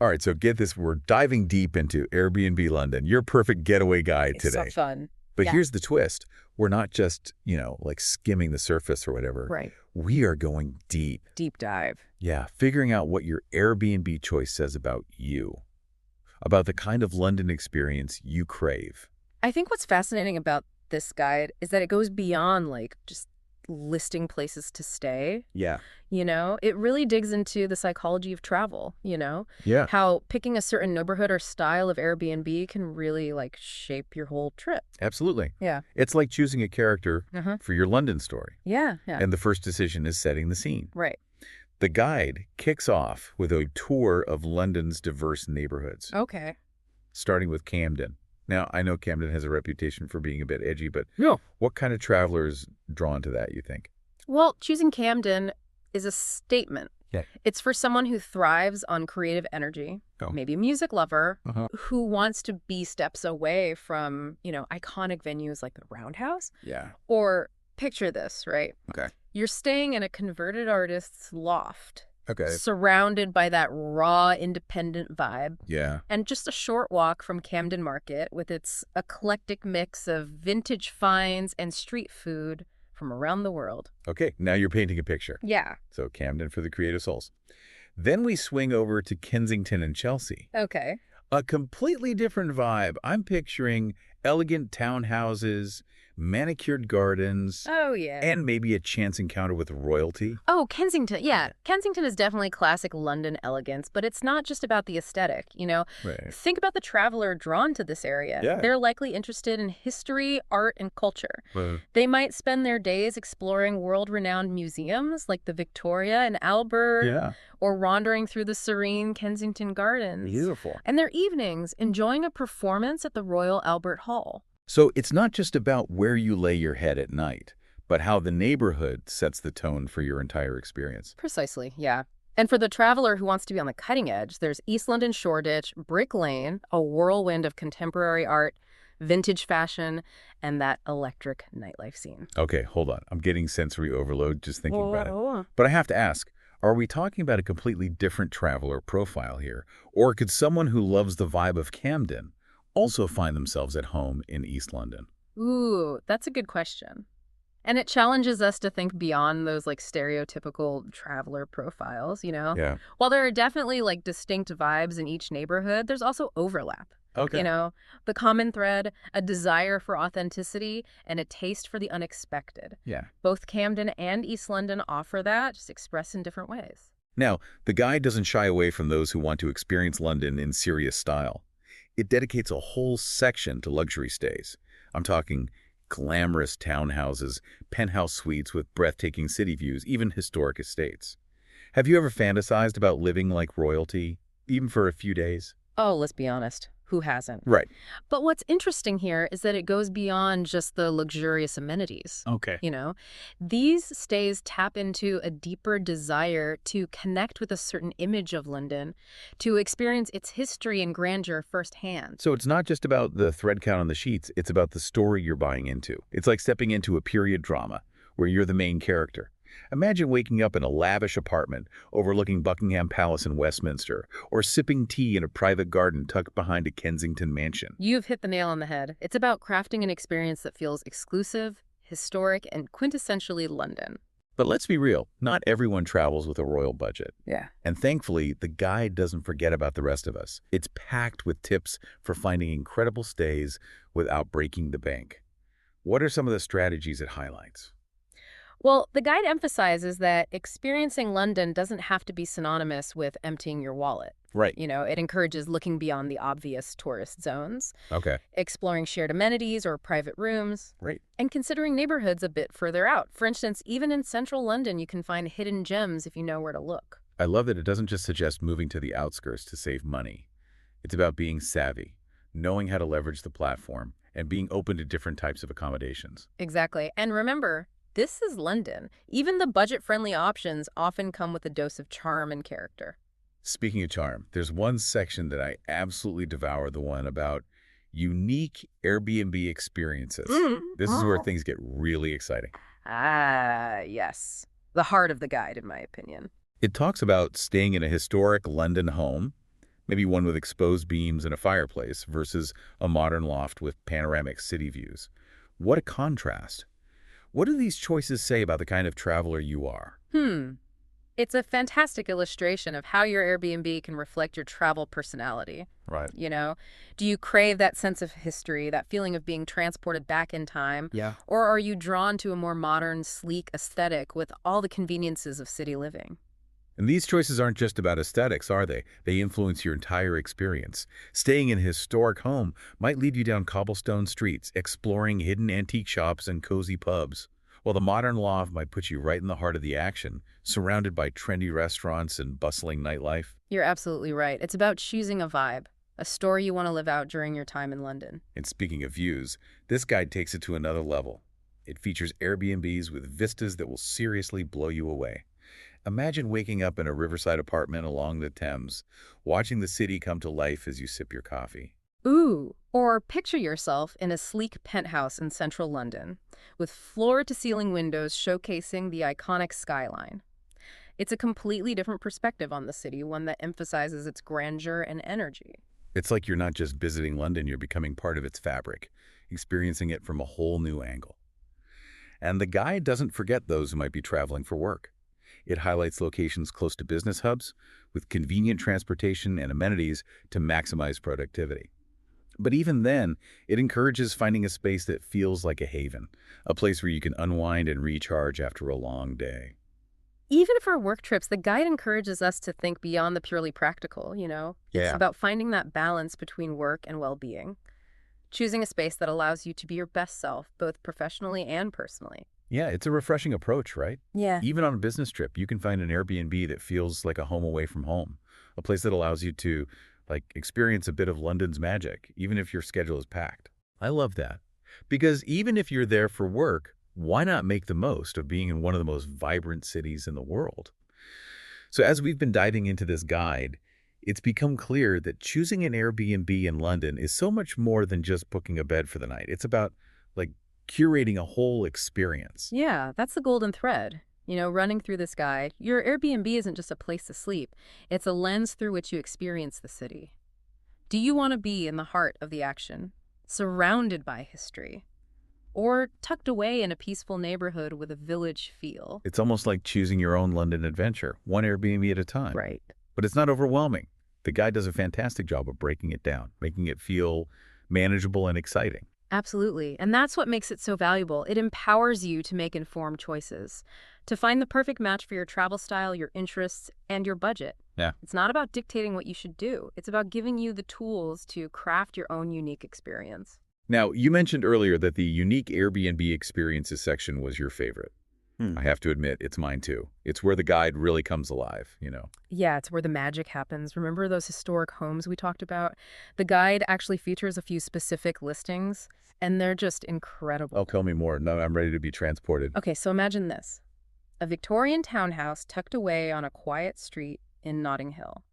All right, so get this. We're diving deep into Airbnb London, your perfect getaway guide It's so today. fun. But Yeah. here's the twist. We're not just, like skimming the surface or whatever. Right. We are going deep. Deep dive. Yeah, figuring out what your Airbnb choice says about you, about the kind of London experience you crave. I think what's fascinating about this guide is that it goes beyond just listing places to stay. Yeah. It really digs into the psychology of travel, Yeah, how picking a certain neighborhood or style of Airbnb can really shape your whole trip. absolutely. Yeah. It's like choosing a character Uh-huh. for your London story. Yeah, yeah. And the first decision is setting the scene. Right. The guide kicks off with a tour of London's diverse neighborhoods, Okay. starting with Camden. Now, I know Camden has a reputation for being a bit edgy, but Yeah. what kind of travelers drawn to that, you think? Well, choosing Camden is a statement. Yeah. It's for someone who thrives on creative energy, Oh. maybe a music lover, Uh-huh. who wants to be steps away from, iconic venues like the Roundhouse. Yeah. Or picture this, right? Okay. You're staying in a converted artist's loft, Okay. surrounded by that raw, independent vibe, Yeah. and just a short walk from Camden Market with its eclectic mix of vintage finds and street food from around the world. Okay, now you're painting a picture. Yeah. So Camden for the creative souls. Then we swing over to Kensington and Chelsea. Okay. A completely different vibe. I'm picturing elegant townhouses, manicured gardens, Oh, yeah. and maybe a chance encounter with royalty. Oh, Kensington. Yeah. Kensington is definitely classic London elegance, but it's not just about the aesthetic, Right. Think about the traveler drawn to this area. Yeah. They're likely interested in history, art, and culture. Well, They might spend their days exploring world-renowned museums like the Victoria and Albert, yeah. or wandering through the serene Kensington Gardens. Beautiful. And their evenings enjoying a performance at the Royal Albert Hall. So it's not just about where you lay your head at night, but how the neighborhood sets the tone for your entire experience. Precisely, yeah. And for the traveler who wants to be on the cutting edge, there's East London Shoreditch, Brick Lane, a whirlwind of contemporary art, vintage fashion, and that electric nightlife scene. Okay, hold on. I'm getting sensory overload just thinking about it. But I have to ask, are we talking about a completely different traveler profile here? Or could someone who loves the vibe of Camden also find themselves at home in East London? Ooh, that's a good question. And it challenges us to think beyond those stereotypical traveler profiles, Yeah. While there are definitely distinct vibes in each neighborhood, there's also overlap. Okay. The common thread, a desire for authenticity and a taste for the unexpected. Yeah. Both Camden and East London offer that, just expressed in different ways. Now, the guide doesn't shy away from those who want to experience London in serious style. It dedicates a whole section to luxury stays. I'm talking glamorous townhouses, penthouse suites with breathtaking city views, even historic estates. Have you ever fantasized about living like royalty, even for a few days? Oh, let's be honest. Who hasn't? Right. But what's interesting here is that it goes beyond just the luxurious amenities. Okay. These stays tap into a deeper desire to connect with a certain image of London, to experience its history and grandeur firsthand. So it's not just about the thread count on the sheets, it's about the story you're buying into. It's like stepping into a period drama where you're the main character. Imagine waking up in a lavish apartment overlooking Buckingham Palace in Westminster, or sipping tea in a private garden tucked behind a Kensington mansion. You've hit the nail on the head. It's about crafting an experience that feels exclusive, historic, and quintessentially London. But let's be real, not everyone travels with a royal budget. Yeah. And thankfully, the guide doesn't forget about the rest of us. It's packed with tips for finding incredible stays without breaking the bank. What are some of the strategies it highlights? Well, the guide emphasizes that experiencing London doesn't have to be synonymous with emptying your wallet. Right. It encourages looking beyond the obvious tourist zones, Okay. exploring shared amenities or private rooms, Right. and considering neighborhoods a bit further out. For instance, even in central London, you can find hidden gems if you know where to look. I love that it doesn't just suggest moving to the outskirts to save money. It's about being savvy, knowing how to leverage the platform, and being open to different types of accommodations. Exactly. And remember, this is London. Even the budget-friendly options often come with a dose of charm and character. Speaking of charm, there's one section that I absolutely devour, the one about unique Airbnb experiences. This is where things get really exciting. Ah, yes. The heart of the guide, in my opinion. It talks about staying in a historic London home, Maybe one with exposed beams and a fireplace versus a modern loft with panoramic city views. What a contrast. What do these choices say about the kind of traveler you are? Hmm. It's a fantastic illustration of how your Airbnb can reflect your travel personality. Right. You know, do you crave that sense of history, that feeling of being transported back in time? Yeah. Or are you drawn to a more modern, sleek aesthetic with all the conveniences of city living? And these choices aren't just about aesthetics, are they? They influence your entire experience. Staying in a historic home might lead you down cobblestone streets, exploring hidden antique shops and cozy pubs, while the modern loft might put you right in the heart of the action, surrounded by trendy restaurants and bustling nightlife. You're absolutely right. It's about choosing a vibe, a story you want to live out during your time in London. And speaking of views, this guide takes it to another level. It features Airbnbs with vistas that will seriously blow you away. Imagine waking up in a riverside apartment along the Thames, watching the city come to life as you sip your coffee. Ooh, or picture yourself in a sleek penthouse in central London, with floor-to-ceiling windows showcasing the iconic skyline. It's a completely different perspective on the city, one that emphasizes its grandeur and energy. It's like you're not just visiting London, you're becoming part of its fabric, experiencing it from a whole new angle. And the guide doesn't forget those who might be traveling for work. It highlights locations close to business hubs with convenient transportation and amenities to maximize productivity. But even then, it encourages finding a space that feels like a haven, a place where you can unwind and recharge after a long day. Even for work trips, the guide encourages us to think beyond the purely practical. It's Yeah. about finding that balance between work and well-being, choosing a space that allows you to be your best self, both professionally and personally. Yeah, it's a refreshing approach, right? Yeah. Even on a business trip, you can find an Airbnb that feels like a home away from home, a place that allows you to experience a bit of London's magic, even if your schedule is packed. I love that. Because even if you're there for work, why not make the most of being in one of the most vibrant cities in the world? So as we've been diving into this guide, it's become clear that choosing an Airbnb in London is so much more than just booking a bed for the night. It's about like curating a whole experience. Yeah, that's the golden thread. Running through this guide, your Airbnb isn't just a place to sleep. It's a lens through which you experience the city. Do you want to be in the heart of the action, surrounded by history, or tucked away in a peaceful neighborhood with a village feel? It's almost like choosing your own London adventure, one Airbnb at a time. Right. But it's not overwhelming. The guide does a fantastic job of breaking it down, making it feel manageable and exciting. Absolutely. And that's what makes it so valuable. It empowers you to make informed choices, to find the perfect match for your travel style, your interests, and your budget. Yeah. It's not about dictating what you should do. It's about giving you the tools to craft your own unique experience. Now, you mentioned earlier that the unique Airbnb experiences section was your favorite. I have to admit, it's mine too. It's where the guide really comes alive. Yeah, it's where the magic happens. Remember those historic homes we talked about? The guide actually features a few specific listings, and they're just incredible. Oh, tell me more. No, I'm ready to be transported. Okay, so imagine this. A Victorian townhouse tucked away on a quiet street in Notting Hill.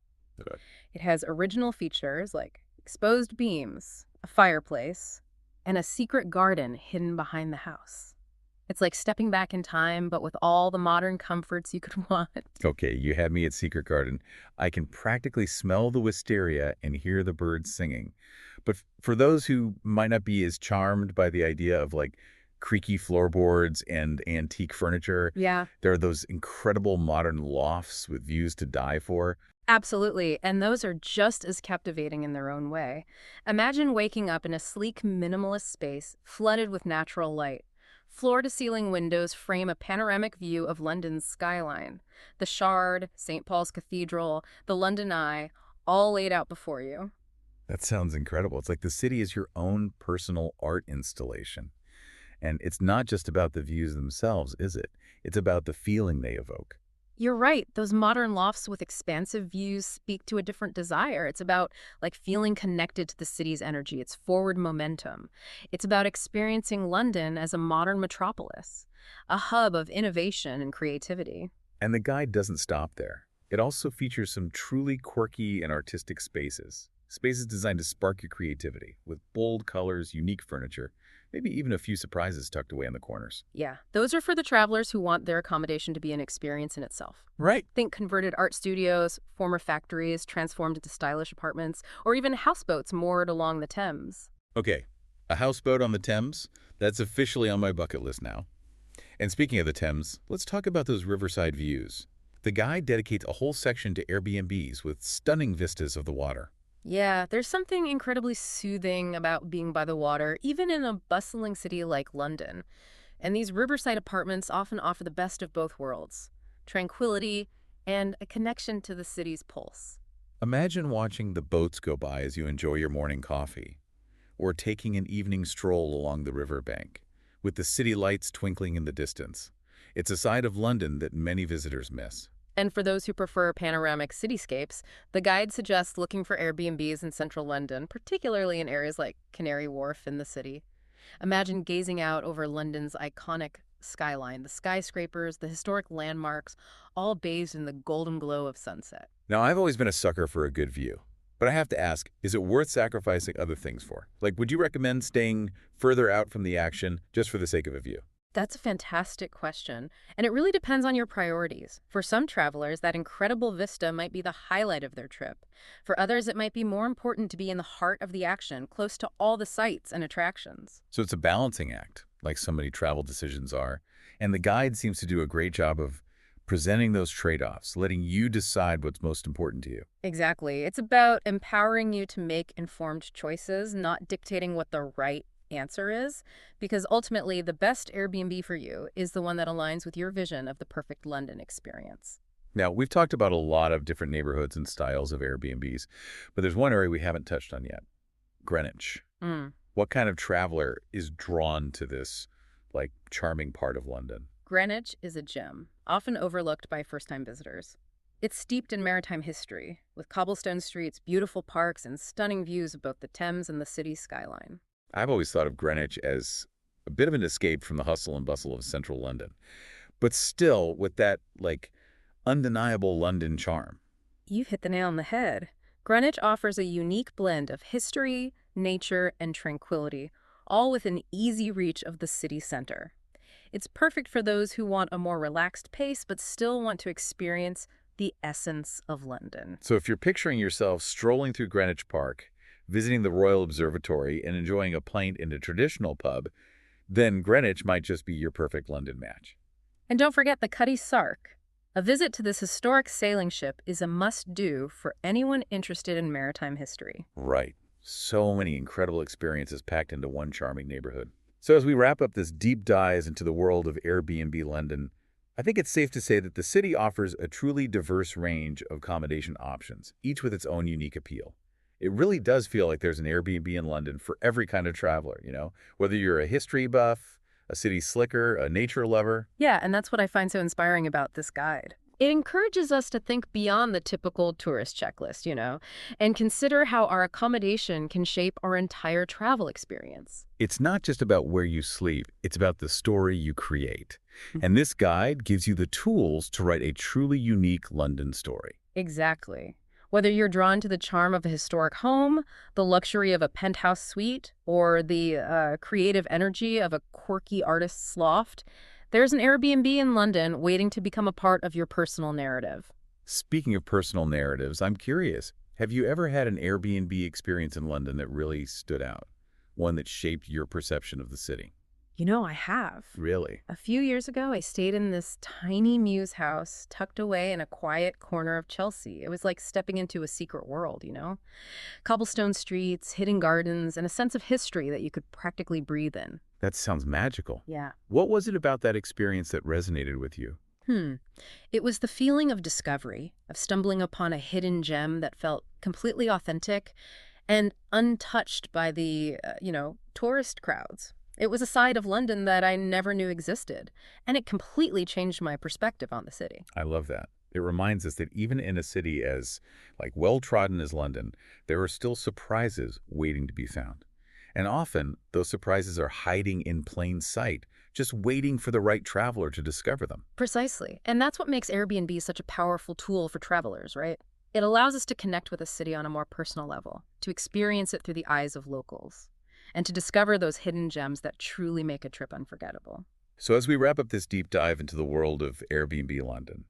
Okay. It has original features like exposed beams, a fireplace, and a secret garden hidden behind the house. It's like stepping back in time, but with all the modern comforts you could want. Okay, you had me at Secret Garden. I can practically smell the wisteria and hear the birds singing. But for those who might not be as charmed by the idea of creaky floorboards and antique furniture, Yeah, there are those incredible modern lofts with views to die for. absolutely. And those are just as captivating in their own way. Imagine waking up in a sleek, minimalist space flooded with natural light. Floor-to-ceiling windows frame a panoramic view of London's skyline. The Shard, St. Paul's Cathedral, the London Eye, all laid out before you. That sounds incredible. It's like the city is your own personal art installation. And it's not just about the views themselves, is it? It's about the feeling they evoke. You're right. Those modern lofts with expansive views speak to a different desire. It's about feeling connected to the city's energy, its forward momentum. It's about experiencing London as a modern metropolis, a hub of innovation and creativity. And the guide doesn't stop there. It also features some truly quirky and artistic spaces. Spaces designed to spark your creativity with bold colors, unique furniture, maybe even a few surprises tucked away in the corners. Yeah, those are for the travelers who want their accommodation to be an experience in itself. Right. Think converted art studios, former factories transformed into stylish apartments, or even houseboats moored along the Thames. Okay, a houseboat on the Thames? That's officially on my bucket list now. And speaking of the Thames, let's talk about those riverside views. The guide dedicates a whole section to Airbnbs with stunning vistas of the water. Yeah, there's something incredibly soothing about being by the water, even in a bustling city like London. And these riverside apartments often offer the best of both worlds: tranquility and a connection to the city's pulse. Imagine watching the boats go by as you enjoy your morning coffee, or taking an evening stroll along the riverbank, with the city lights twinkling in the distance. It's a side of London that many visitors miss. And for those who prefer panoramic cityscapes, the guide suggests looking for Airbnbs in central London, particularly in areas like Canary Wharf in the city. Imagine gazing out over London's iconic skyline, the skyscrapers, the historic landmarks, all bathed in the golden glow of sunset. Now, I've always been a sucker for a good view, but I have to ask, is it worth sacrificing other things for? Like, would you recommend staying further out from the action just for the sake of a view? That's a fantastic question, and it really depends on your priorities. For some travelers, that incredible vista might be the highlight of their trip. For others, it might be more important to be in the heart of the action, close to all the sights and attractions. So it's a balancing act, like so many travel decisions are, and the guide seems to do a great job of presenting those trade-offs, letting you decide what's most important to you. Exactly. It's about empowering you to make informed choices, not dictating what the right answer is, because ultimately the best Airbnb for you is the one that aligns with your vision of the perfect London experience. Now, we've talked about a lot of different neighborhoods and styles of Airbnbs, but there's one area we haven't touched on yet: Greenwich. Mm. What kind of traveler is drawn to this, like, charming part of London? Greenwich is a gem, often overlooked by first-time visitors. It's steeped in maritime history, with cobblestone streets, beautiful parks, and stunning views of both the Thames and the city's skyline. I've always thought of Greenwich as a bit of an escape from the hustle and bustle of central London, but still with that, like, undeniable London charm. You've hit the nail on the head. Greenwich offers a unique blend of history, nature, and tranquility, all within easy reach of the city center. It's perfect for those who want a more relaxed pace but still want to experience the essence of London. So if you're picturing yourself strolling through Greenwich Park, visiting the Royal Observatory, and enjoying a pint in a traditional pub, then Greenwich might just be your perfect London match. And don't forget the Cutty Sark. A visit to this historic sailing ship is a must-do for anyone interested in maritime history. Right. So many incredible experiences packed into one charming neighborhood. So as we wrap up this deep dive into the world of Airbnb London, I think it's safe to say that the city offers a truly diverse range of accommodation options, each with its own unique appeal. It really does feel like there's an Airbnb in London for every kind of traveler, whether you're a history buff, a city slicker, a nature lover. Yeah, and that's what I find so inspiring about this guide. It encourages us to think beyond the typical tourist checklist, and consider how our accommodation can shape our entire travel experience. It's not just about where you sleep, it's about the story you create. And this guide gives you the tools to write a truly unique London story. Exactly. Whether you're drawn to the charm of a historic home, the luxury of a penthouse suite, or the creative energy of a quirky artist's loft, there's an Airbnb in London waiting to become a part of your personal narrative. Speaking of personal narratives, I'm curious, have you ever had an Airbnb experience in London that really stood out? One that shaped your perception of the city? I have. Really? A few years ago, I stayed in this tiny mews house tucked away in a quiet corner of Chelsea. It was like stepping into a secret world. Cobblestone streets, hidden gardens, and a sense of history that you could practically breathe in. That sounds magical. Yeah. What was it about that experience that resonated with you? It was the feeling of discovery, of stumbling upon a hidden gem that felt completely authentic and untouched by the, tourist crowds. It was a side of London that I never knew existed, and it completely changed my perspective on the city. I love that. It reminds us that even in a city as, well-trodden as London, there are still surprises waiting to be found. And often, those surprises are hiding in plain sight, just waiting for the right traveler to discover them. Precisely. And that's what makes Airbnb such a powerful tool for travelers, right? It allows us to connect with a city on a more personal level, to experience it through the eyes of locals. and to discover those hidden gems that truly make a trip unforgettable. So as we wrap up this deep dive into the world of Airbnb London,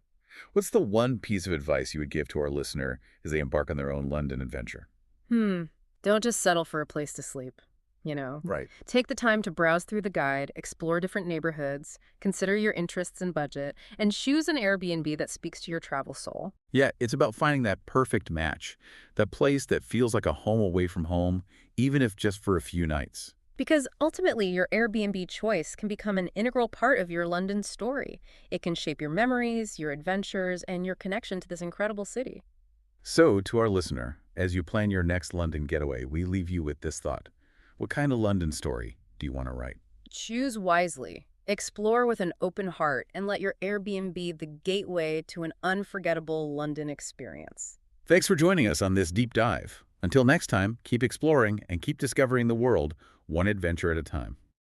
what's the one piece of advice you would give to our listener as they embark on their own London adventure? Hmm. Don't just settle for a place to sleep. You know, Right. take the time to browse through the guide, explore different neighborhoods, consider your interests and budget, and choose an Airbnb that speaks to your travel soul. Yeah, it's about finding that perfect match, that place that feels like a home away from home, even if just for a few nights. Because ultimately, your Airbnb choice can become an integral part of your London story. It can shape your memories, your adventures, and your connection to this incredible city. So, to our listener, as you plan your next London getaway, we leave you with this thought. What kind of London story do you want to write? Choose wisely, explore with an open heart, and let your Airbnb be the gateway to an unforgettable London experience. Thanks for joining us on this deep dive. Until next time, keep exploring and keep discovering the world one adventure at a time.